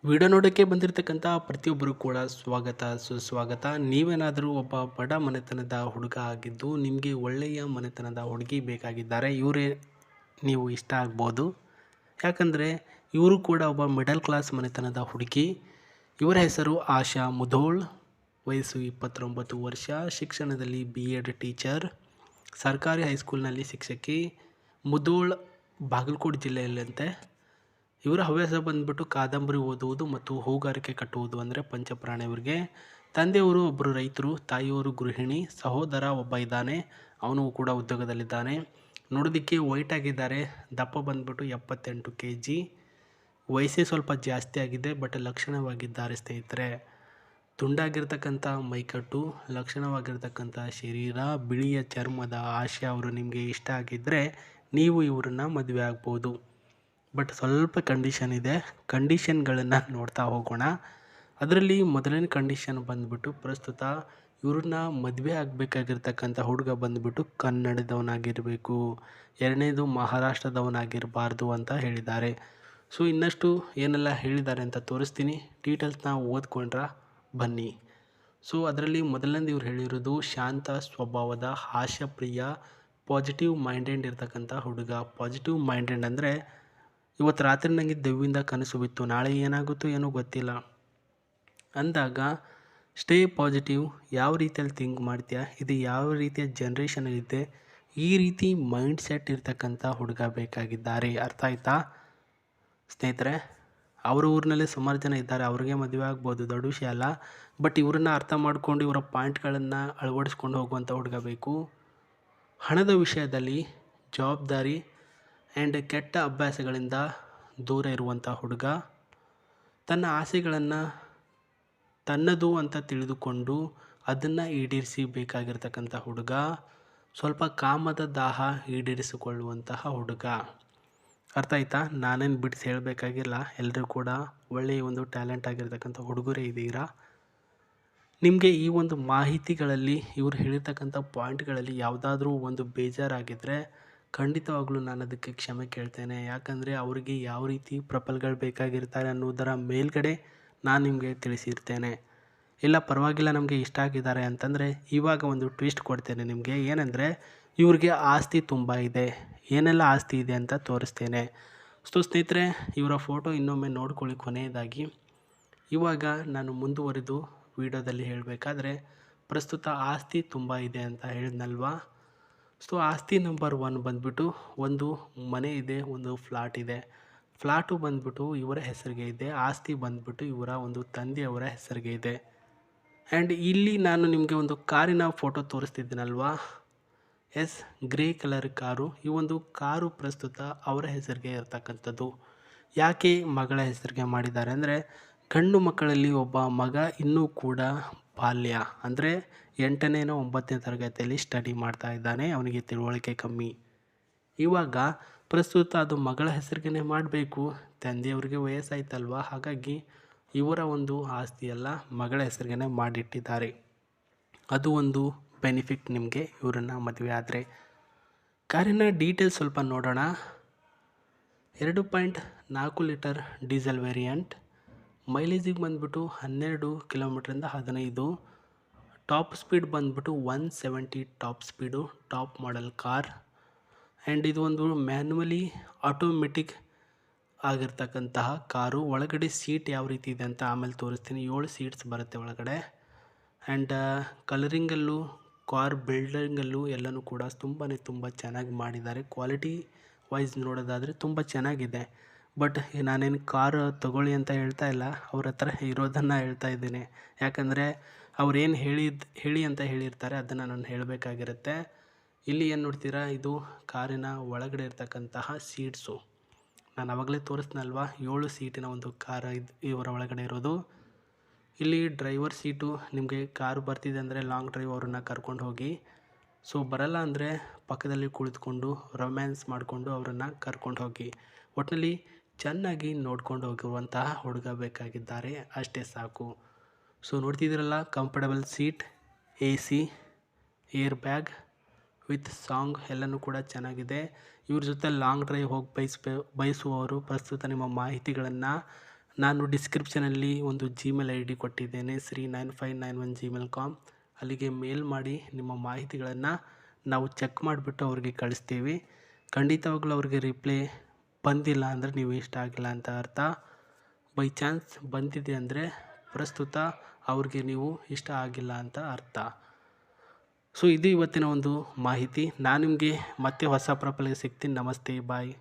Video ನೋಡೋಕ್ಕೆ ಬಂದಿರತಕ್ಕಂಥ ಪ್ರತಿಯೊಬ್ಬರು ಕೂಡ ಸ್ವಾಗತ ಸುಸ್ವಾಗತ. ನೀವೇನಾದರೂ ಒಬ್ಬ ಬಡ ಮನೆತನದ ಹುಡುಗ ಆಗಿದ್ದು ನಿಮಗೆ ಒಳ್ಳೆಯ ಮನೆತನದ ಹುಡುಗಿ ಬೇಕಾಗಿದ್ದಾರೆ, ಇವರೇ ನೀವು ಇಷ್ಟ ಆಗ್ಬೋದು. ಯಾಕಂದರೆ ಇವರು ಕೂಡ ಒಬ್ಬ ಮಿಡಲ್ ಕ್ಲಾಸ್ ಮನೆತನದ ಹುಡುಗಿ. ಇವರ ಹೆಸರು ಆಶಾ ಮುಧೋಳ್. ವಯಸ್ಸು 29 ವರ್ಷ. ಶಿಕ್ಷಣದಲ್ಲಿ BEd ಟೀಚರ್, ಸರ್ಕಾರಿ ಹೈಸ್ಕೂಲ್ನಲ್ಲಿ ಶಿಕ್ಷಕಿ. ಮುಧೋಳ್ ಬಾಗಲಕೋಟೆ ಜಿಲ್ಲೆಯಲ್ಲಂತೆ. ಇವರ ಹವ್ಯಾಸ ಬಂದ್ಬಿಟ್ಟು ಕಾದಂಬರಿ ಓದುವುದು ಮತ್ತು ಹೂಗಾರಿಕೆ ಕಟ್ಟುವುದು, ಅಂದರೆ ಪಂಚಪ್ರಾಣ ಇವರಿಗೆ. ತಂದೆಯವರು ಒಬ್ಬರು ರೈತರು, ತಾಯಿಯವರು ಗೃಹಿಣಿ. ಸಹೋದರ ಒಬ್ಬ ಇದ್ದಾನೆ, ಅವನು ಕೂಡ ಉದ್ಯೋಗದಲ್ಲಿದ್ದಾನೆ. ನೋಡೋದಕ್ಕೆ ವೈಟ್ ಆಗಿದ್ದಾರೆ. ದಪ್ಪ ಬಂದ್ಬಿಟ್ಟು 78 kg. ವಯಸ್ಸೇ ಸ್ವಲ್ಪ ಜಾಸ್ತಿ ಆಗಿದೆ, ಬಟ್ ಲಕ್ಷಣವಾಗಿದ್ದಾರೆ ಸ್ನೇಹಿತರೆ. ತುಂಡಾಗಿರ್ತಕ್ಕಂಥ ಮೈಕಟ್ಟು, ಲಕ್ಷಣವಾಗಿರ್ತಕ್ಕಂಥ ಶರೀರ, ಬಿಳಿಯ ಚರ್ಮದ ಆಶೆ ಅವರು ನಿಮಗೆ ಇಷ್ಟ ಆಗಿದ್ದರೆ ನೀವು ಇವರನ್ನು ಮದುವೆ ಆಗ್ಬೋದು. ಬಟ್ ಸ್ವಲ್ಪ ಕಂಡೀಷನ್ ಇದೆ. ಕಂಡೀಷನ್ಗಳನ್ನು ನೋಡ್ತಾ ಹೋಗೋಣ. ಅದರಲ್ಲಿ ಮೊದಲನೇ ಕಂಡೀಷನ್ ಬಂದ್ಬಿಟ್ಟು, ಪ್ರಸ್ತುತ ಇವ್ರನ್ನ ಮದುವೆ ಆಗಬೇಕಾಗಿರ್ತಕ್ಕಂಥ ಹುಡುಗ ಬಂದ್ಬಿಟ್ಟು ಕನ್ನಡದವನಾಗಿರಬೇಕು. ಎರಡನೇದು ಮಹಾರಾಷ್ಟ್ರದವನಾಗಿರಬಾರ್ದು ಅಂತ ಹೇಳಿದ್ದಾರೆ. ಸೊ ಇನ್ನಷ್ಟು ಏನೆಲ್ಲ ಹೇಳಿದ್ದಾರೆ ಅಂತ ತೋರಿಸ್ತೀನಿ. ಡೀಟೇಲ್ಸ್ನ ಓದ್ಕೊಂಡ್ರೆ ಬನ್ನಿ. ಸೊ ಅದರಲ್ಲಿ ಮೊದಲನೇದು ಇವ್ರು ಹೇಳಿರೋದು, ಶಾಂತ ಸ್ವಭಾವದ, ಹಾಸ್ಯಪ್ರಿಯ, ಪಾಸಿಟಿವ್ ಮೈಂಡೆಡ್ ಇರ್ತಕ್ಕಂಥ ಹುಡುಗ. ಪಾಸಿಟಿವ್ ಮೈಂಡೆಡ್ ಅಂದರೆ ಇವತ್ತು ರಾತ್ರಿ ನನಗೆ ದೆವ್ವಿಂದ ಕನಸು ಬಿತ್ತು, ನಾಳೆ ಏನಾಗುತ್ತೋ ಏನೋ ಗೊತ್ತಿಲ್ಲ ಅಂದಾಗ ಸ್ಟೇ ಪಾಸಿಟಿವ್. ಯಾವ ರೀತಿಯಲ್ಲಿ ಥಿಂಕ್ ಮಾಡ್ತೀಯಾ, ಇದು ಯಾವ ರೀತಿಯ ಜನ್ರೇಷನಲ್ಲಿದೆ, ಈ ರೀತಿ ಮೈಂಡ್ ಸೆಟ್ ಇರ್ತಕ್ಕಂಥ ಹುಡುಗ ಬೇಕಾಗಿದ್ದಾರೆ. ಅರ್ಥ ಆಯ್ತಾ ಸ್ನೇಹಿತರೆ? ಅವರ ಊರಿನಲ್ಲಿ ಸುಮಾರು ಜನ ಇದ್ದಾರೆ, ಅವ್ರಿಗೆ ಮದುವೆ ಆಗ್ಬೋದು, ದೊಡ್ಡ ವಿಷಯ ಅಲ್ಲ. ಬಟ್ ಇವ್ರನ್ನ ಅರ್ಥ ಮಾಡ್ಕೊಂಡು ಇವರ ಪಾಯಿಂಟ್ಗಳನ್ನು ಅಳವಡಿಸ್ಕೊಂಡು ಹೋಗುವಂಥ ಹುಡುಗ ಬೇಕು. ಹಣದ ವಿಷಯದಲ್ಲಿ ಜವಾಬ್ದಾರಿ ಆ್ಯಂಡ್ ಕೆಟ್ಟ ಅಭ್ಯಾಸಗಳಿಂದ ದೂರ ಇರುವಂಥ ಹುಡುಗ. ತನ್ನ ಆಸೆಗಳನ್ನು ತನ್ನದು ಅಂತ ತಿಳಿದುಕೊಂಡು ಅದನ್ನು ಈಡೇರಿಸಿ ಬೇಕಾಗಿರ್ತಕ್ಕಂಥ ಹುಡುಗ. ಸ್ವಲ್ಪ ಕಾಮದ ದಾಹ ಈಡೇರಿಸಿಕೊಳ್ಳುವಂತಹ ಹುಡುಗ. ಅರ್ಥ ಆಯ್ತಾ? ನಾನೇನು ಬಿಡಿಸಿ ಹೇಳಬೇಕಾಗಿಲ್ಲ, ಎಲ್ಲರೂ ಕೂಡ ಒಳ್ಳೆಯ ಒಂದು ಟ್ಯಾಲೆಂಟ್ ಆಗಿರ್ತಕ್ಕಂಥ ಹುಡುಗರೇ ಇದ್ದೀರಾ. ನಿಮಗೆ ಈ ಒಂದು ಮಾಹಿತಿಗಳಲ್ಲಿ ಇವರು ಹೇಳಿರ್ತಕ್ಕಂಥ ಪಾಯಿಂಟ್ಗಳಲ್ಲಿ ಯಾವುದಾದ್ರೂ ಒಂದು ಬೇಜಾರಾಗಿದ್ದರೆ ಖಂಡಿತವಾಗ್ಲೂ ನಾನು ಅದಕ್ಕೆ ಕ್ಷಮೆ ಕೇಳ್ತೇನೆ. ಯಾಕಂದರೆ ಅವರಿಗೆ ಯಾವ ರೀತಿ ಪ್ರಪಲ್ಗಳು ಬೇಕಾಗಿರ್ತಾರೆ ಅನ್ನೋದರ ಮೇಲ್ಗಡೆ ನಾನು ನಿಮಗೆ ತಿಳಿಸಿರ್ತೇನೆ. ಇಲ್ಲ ಪರವಾಗಿಲ್ಲ ನಮಗೆ ಇಷ್ಟ ಆಗಿದ್ದಾರೆ ಅಂತಂದರೆ ಇವಾಗ ಒಂದು ಟ್ವಿಸ್ಟ್ ಕೊಡ್ತೇನೆ ನಿಮಗೆ. ಏನಂದರೆ ಇವ್ರಿಗೆ ಆಸ್ತಿ ತುಂಬ ಇದೆ. ಏನೆಲ್ಲ ಆಸ್ತಿ ಇದೆ ಅಂತ ತೋರಿಸ್ತೇನೆ. ಸೊ ಸ್ನೇಹಿತರೆ, ಇವರ ಫೋಟೋ ಇನ್ನೊಮ್ಮೆ ನೋಡ್ಕೊಳ್ಳಿ ಕೊನೆಯದಾಗಿ. ಇವಾಗ ನಾನು ಮುಂದುವರೆದು ವಿಡಿಯೋದಲ್ಲಿ ಹೇಳಬೇಕಾದ್ರೆ, ಪ್ರಸ್ತುತ ಆಸ್ತಿ ತುಂಬ ಇದೆ ಅಂತ ಹೇಳಿದ್ನಲ್ವಾ. ಸೊ ಆಸ್ತಿ ನಂಬರ್ 1 ಬಂದ್ಬಿಟ್ಟು ಒಂದು ಮನೆ ಇದೆ, ಒಂದು ಫ್ಲಾಟ್ ಇದೆ. ಫ್ಲಾಟು ಬಂದ್ಬಿಟ್ಟು ಇವರ ಹೆಸರಿಗೆ ಇದೆ. ಆಸ್ತಿ ಬಂದ್ಬಿಟ್ಟು ಇವರ ಒಂದು ತಂದೆಯವರ ಹೆಸರಿಗೆ ಇದೆ. ಆ್ಯಂಡ್ ಇಲ್ಲಿ ನಾನು ನಿಮಗೆ ಒಂದು ಕಾರಿನ ಫೋಟೋ ತೋರಿಸ್ತಿದ್ದೀನಲ್ವಾ. Yes, grey colour car. ಈ ಒಂದು ಕಾರು ಪ್ರಸ್ತುತ ಅವರ ಹೆಸರಿಗೆ ಇರ್ತಕ್ಕಂಥದ್ದು. ಯಾಕೆ ಮಗಳ ಹೆಸರಿಗೆ ಮಾಡಿದ್ದಾರೆ ಅಂದರೆ, ಗಂಡು ಮಕ್ಕಳಲ್ಲಿ ಒಬ್ಬ ಮಗ ಇನ್ನೂ ಕೂಡ ಬಾಲ್ಯ, ಅಂದರೆ 8ನೇನೋ 9ನೇ ತರಗತಿಯಲ್ಲಿ ಸ್ಟಡಿ ಮಾಡ್ತಾ ಇದ್ದಾನೆ, ಅವನಿಗೆ ತಿಳುವಳಿಕೆ ಕಮ್ಮಿ. ಇವಾಗ ಪ್ರಸ್ತುತ ಅದು ಮಗಳ ಹೆಸರಿಗೆ ಮಾಡಬೇಕು. ತಂದೆಯವ್ರಿಗೆ ವಯಸ್ಸಾಯ್ತಲ್ವ, ಹಾಗಾಗಿ ಇವರ ಒಂದು ಆಸ್ತಿಯೆಲ್ಲ ಮಗಳ ಹೆಸರಿಗೆ ಮಾಡಿಟ್ಟಿದ್ದಾರೆ. ಅದು ಒಂದು ಬೆನಿಫಿಟ್ ನಿಮಗೆ ಇವರನ್ನು ಮದುವೆ ಆದರೆ. ಕಾರಿನ ಡೀಟೇಲ್ಸ್ ಸ್ವಲ್ಪ ನೋಡೋಣ. 2.4 ಲೀಟರ್ ಡೀಸೆಲ್ ವೇರಿಯಂಟ್. ಮೈಲೇಜಿಗೆ ಬಂದ್ಬಿಟ್ಟು 12 ಕಿಲೋಮೀಟ್ರಿಂದ 15. ಟಾಪ್ ಸ್ಪೀಡ್ ಬಂದ್ಬಿಟ್ಟು 170 top speed. Top model car. And ಇದು ಒಂದು ಮ್ಯಾನ್ಯುವಲಿ ಆಟೋಮೆಟಿಕ್ ಆಗಿರ್ತಕ್ಕಂತಹ ಕಾರು. ಒಳಗಡೆ ಸೀಟ್ ಯಾವ ರೀತಿ ಇದೆ ಅಂತ ಆಮೇಲೆ ತೋರಿಸ್ತೀನಿ. 7 ಸೀಟ್ಸ್ ಬರುತ್ತೆ ಒಳಗಡೆ. ಆ್ಯಂಡ್ ಕಲರಿಂಗಲ್ಲೂ ಕಾರ್ ಬಿಲ್ಡಿಂಗಲ್ಲೂ ಎಲ್ಲನೂ ಕೂಡ ತುಂಬ ಚೆನ್ನಾಗಿ ಮಾಡಿದ್ದಾರೆ. ಕ್ವಾಲಿಟಿ ವೈಸ್ ನೋಡೋದಾದರೆ ತುಂಬ ಚೆನ್ನಾಗಿದೆ. ಬಟ್ ನಾನೇನು ಕಾರು ತಗೊಳ್ಳಿ ಅಂತ ಹೇಳ್ತಾ ಇಲ್ಲ, ಅವ್ರ ಹತ್ರ ಇರೋದನ್ನು ಹೇಳ್ತಾ ಇದ್ದೀನಿ. ಯಾಕಂದರೆ ಅವ್ರೇನು ಹೇಳಿ ಅಂತ ಹೇಳಿರ್ತಾರೆ ಅದನ್ನು ನಾನು ಹೇಳಬೇಕಾಗಿರುತ್ತೆ. ಇಲ್ಲಿ ಏನು ನೋಡ್ತೀರಾ, ಇದು ಕಾರಿನ ಒಳಗಡೆ ಇರ್ತಕ್ಕಂತಹ ಸೀಟ್ಸು. ನಾನು ಆವಾಗಲೇ ತೋರಿಸ್ನಲ್ವಾ, 7 ಸೀಟಿನ ಒಂದು ಕಾರ್ ಇವರ ಒಳಗಡೆ ಇರೋದು. ಇಲ್ಲಿ ಡ್ರೈವರ್ ಸೀಟು. ನಿಮಗೆ ಕಾರು ಬರ್ತಿದೆ ಅಂದರೆ ಲಾಂಗ್ ಡ್ರೈವ್ ಅವ್ರನ್ನ ಕರ್ಕೊಂಡು ಹೋಗಿ. ಸೊ ಬರಲ್ಲ ಅಂದರೆ ಪಕ್ಕದಲ್ಲಿ ಕುಳಿತುಕೊಂಡು ರೊಮ್ಯಾನ್ಸ್ ಮಾಡಿಕೊಂಡು ಅವರನ್ನು ಕರ್ಕೊಂಡು ಹೋಗಿ. ಒಟ್ಟಿನಲ್ಲಿ ಚೆನ್ನಾಗಿ ನೋಡ್ಕೊಂಡು ಹೋಗಿರುವಂತಹ ಹುಡುಗ ಬೇಕಾಗಿದ್ದಾರೆ, ಅಷ್ಟೇ ಸಾಕು. ಸೊ ನೋಡ್ತಿದ್ದೀರಲ್ಲ, comfortable seat, AC, air bag with song ಎಲ್ಲನೂ ಕೂಡ ಚೆನ್ನಾಗಿದೆ. ಇವ್ರ ಜೊತೆ ಲಾಂಗ್ ಡ್ರೈವ್ ಹೋಗಿ ಬಯಸುವವರು ಪ್ರಸ್ತುತ ನಿಮ್ಮ ಮಾಹಿತಿಗಳನ್ನು ನಾನು ಡಿಸ್ಕ್ರಿಪ್ಷನಲ್ಲಿ ಒಂದು ಜಿಮೇಲ್ ಐ ಡಿ ಕೊಟ್ಟಿದ್ದೇನೆ, sri9591@gmail.com. ಅಲ್ಲಿಗೆ ಮೇಲ್ ಮಾಡಿ ನಿಮ್ಮ ಮಾಹಿತಿಗಳನ್ನು ನಾವು ಚೆಕ್ ಮಾಡಿಬಿಟ್ಟು ಅವ್ರಿಗೆ ಕಳಿಸ್ತೀವಿ. ಖಂಡಿತವಾಗ್ಲೂ ಅವ್ರಿಗೆ ರಿಪ್ಲೈ ಬಂದಿಲ್ಲ ಅಂದರೆ ನೀವು ಇಷ್ಟ ಆಗಿಲ್ಲ ಅಂತ ಅರ್ಥ. ಬೈ ಚಾನ್ಸ್ ಬಂದಿದೆ ಅಂದರೆ ಪ್ರಸ್ತುತ ಅವ್ರಿಗೆ ನೀವು ಇಷ್ಟ ಆಗಿಲ್ಲ ಅಂತ ಅರ್ಥ. ಸೊ ಇದು ಇವತ್ತಿನ ಒಂದು ಮಾಹಿತಿ. ನಾನು ನಿಮಗೆ ಮತ್ತೆ ಹೊಸ ಪ್ರೊಫೈಲ್ಗೆ ಸಿಗ್ತೀನಿ. ನಮಸ್ತೆ, ಬಾಯ್.